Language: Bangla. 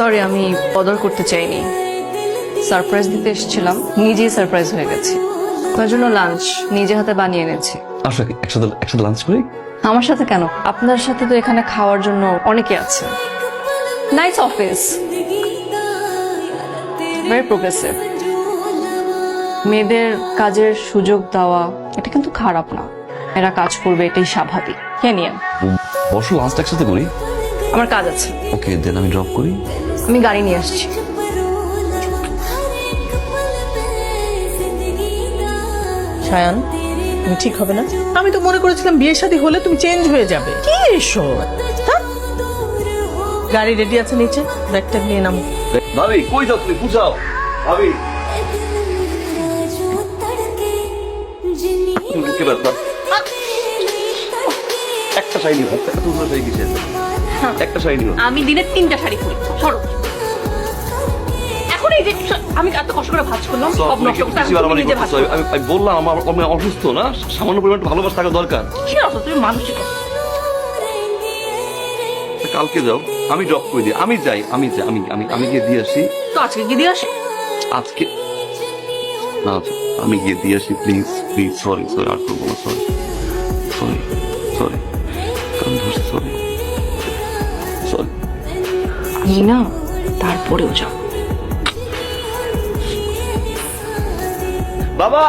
সরি, আমি বদল করতে চাইনি। সারপ্রাইজ দিতে এসেছিলাম, নিজেই সারপ্রাইজ হয়ে গেছি। তার জন্য লাঞ্চ নিজে হাতে বানিয়ে এনেছি। আসো একসাথে একসাথে লাঞ্চ করি। আমার সাথে কেন? আপনার সাথে তো এখানে খাওয়ার জন্য অনেকে আছে। Nice office, very progressive. মেয়েদের কাজের সুযোগ দেওয়া এটা কিন্তু খারাপ না। এরা কাজ করবে, এটাই স্বাভাবিক। কে নিয়ে বসো, লাঞ্চটা একসাথে করি। আমার কাজ আছে। ওকে, দেন আমি ড্রপ করি। আমি গাড়ি নিয়ে আসছি। সায়ান, তুমি ঠিক হবে না। আমি তো মনে করেছিলাম বিয়ে শাদী হলে তুমি চেঞ্জ হয়ে যাবে। কি এসো, গাড়ি রেডি আছে নিচে, ব্যাগটা নিয়ে নামো। ভাবি কই যাও তুমি? বুঝাও ভাবি। বুকে ব্যথা। একটা শাড়ি নিও, একটা দুটো শাড়ি কিসের? একটা শাড়ি নিও। আমি দিনে 3টা শাড়ি পরি। সরো। এখন এই যে আমি এত কষ্ট করে ভাজ করলাম, সব নষ্ট করতে আমি নিজে ভাজ করব। আমি বললাম আমি অসুস্থ না, সামান্য পরিমাণ ভালোবাসা থাকা দরকার। কি আছে তুমি মানসিক? কালকে যাও, আমি ড্রপ করে দিই। আমি যাই, আমি গিয়ে দিয়ে আসি। তো আজকে কি দিয়ে আসি? আজকে না, আমি গিয়ে দিয়ে আসি। প্লিজ প্লিজ, সরি সরি, আর করবো না। সরি সরি সরি, কারণ ধরছি। Sorry sorry. আমি না তারপরেও যাও। বাবা।